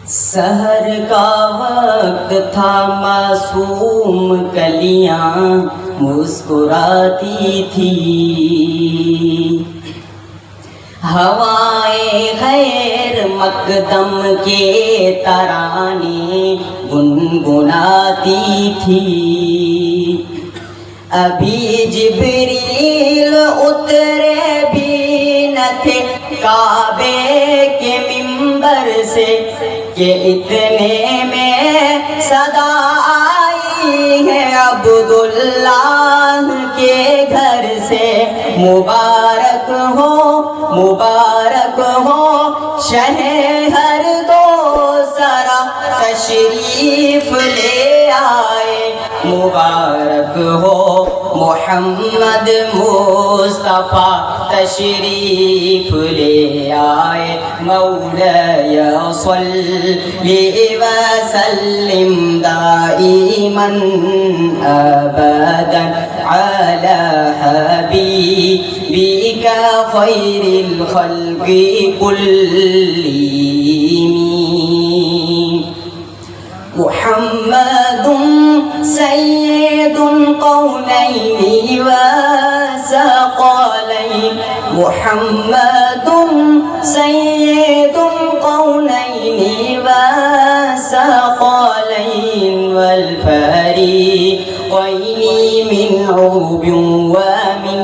سحر کا وقت تھا، معصوم کلیاں مسکراتی تھی، ہوائیں خیر مقدم کے ترانے گنگناتی تھی۔ ابھی جبریل اترے بھی نہ تھے کعبے کے منبر سے کہ اتنے میں صدا آئی ہے عبداللہ کے گھر سے۔ مبارک ہو شہ ہر دو سرا تشریف لے آئے، مبارک ہو محمد مصطفیٰ تشریف لے آئے۔ مولاي صل وسلم دائما ابدا على حبيبك خير الخلق كلهم۔ محمد سید القونین والثقلین، محمد سید القونین والثقلین والفریقین من عرب ومن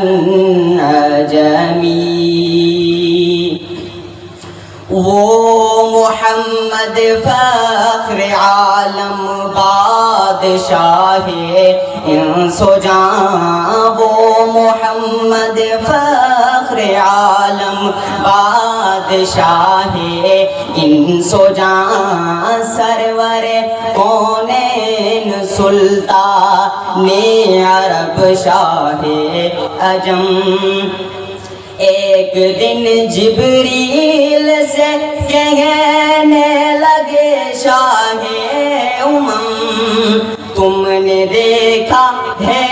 عجم۔ وہ محمد فخر عالم بادشاہ انس و جاں، وہ محمد فخر عالم بادشاہ انس و جاں، سرور کونین سلطان عرب شاہ عجم۔ ایک دن جبریل سے کہنے لگے شاہ امم، تم نے دیکھا ہے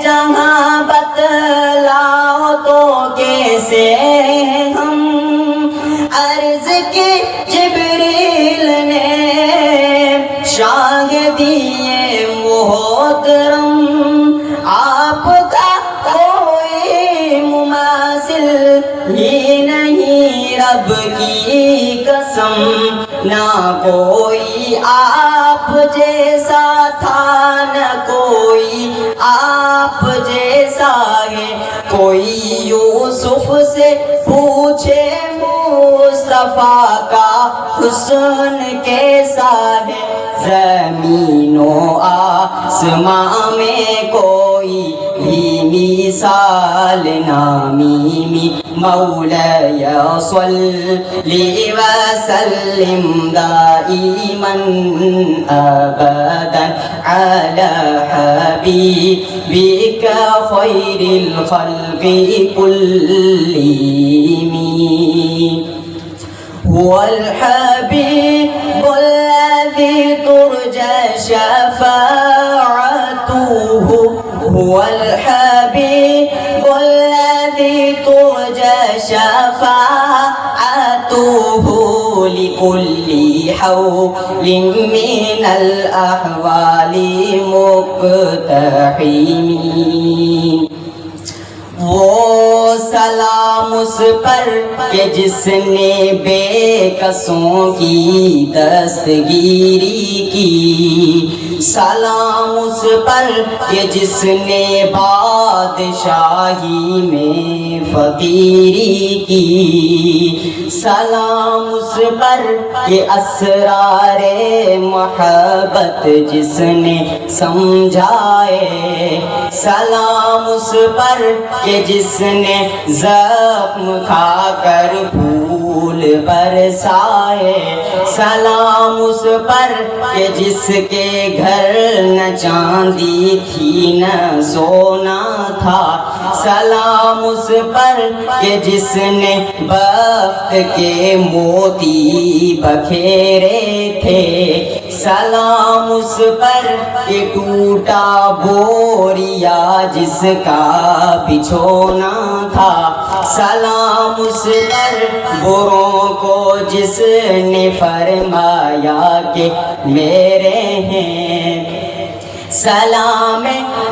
جہاں، بتلاؤ تو کیسے ہم؟ عرض کی جبریل نے شاہ دیے محترم، آپ کا کوئی مماثل ہی نہیں، رب کی قسم نہ کوئی آپ جیسا تھا، نہ کوئی آپ جیسا ہے۔ کوئی یوسف سے پوچھے مصطفیٰ کا حسن کیسا ہے، زمین و آسماں میں کوئی بھی مثال نامی۔ مولاي صل وسلم دائما ابدا على حبيبك خير الخلق كلهم۔ هو الحبيب الذي ترجى شفاعته، هو الحبيب الذي ترجى شفاعته لكل حول من الأحوال مقتحم۔ وہ سلام اس پر کہ جس نے بے کسوں کی دستگیری کی، سلام اس پر کہ جس نے بادشاہی میں فقیری کی، سلام اس پر کہ اسرار محبت جس نے سمجھائے، سلام اس پر کہ جس نے زخم کھا کر پھول برسائے، سلام اس پر کہ جس کے گھر نہ چاندی تھی نہ سونا تھا، سلام اس پر کہ جس نے بخت کے موتی بکھیرے تھے، سلام اس پر کہ ٹوٹا بوریا جس کا بچھونا تھا، سلام اس پر بروں کو جس نے فرمایا کہ میرے ہیں سلام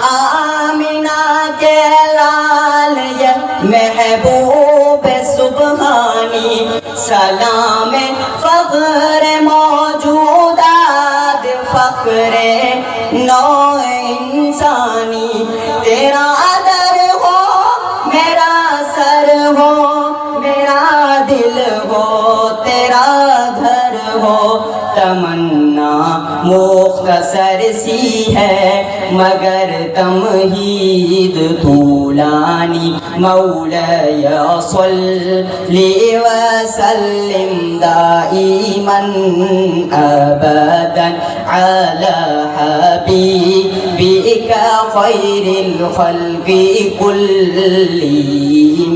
آمینہ کے لال یہ محبوب سبحانی سلام فخر موجودات فخر نو انسانی تیرا در ہو میرا سر ہو میرا دل ہو تیرا گھر ہو تمنا مختصر سی ہے مگر تمہید طولانی مولاي صلی وسلم دائما ابدا على حبيبك خير الخلق كلهم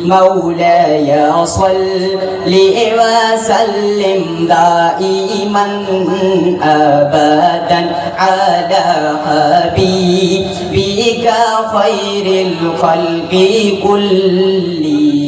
مولاي صل وسلم دائما ابدا على حبيبك خير الخلق كلهم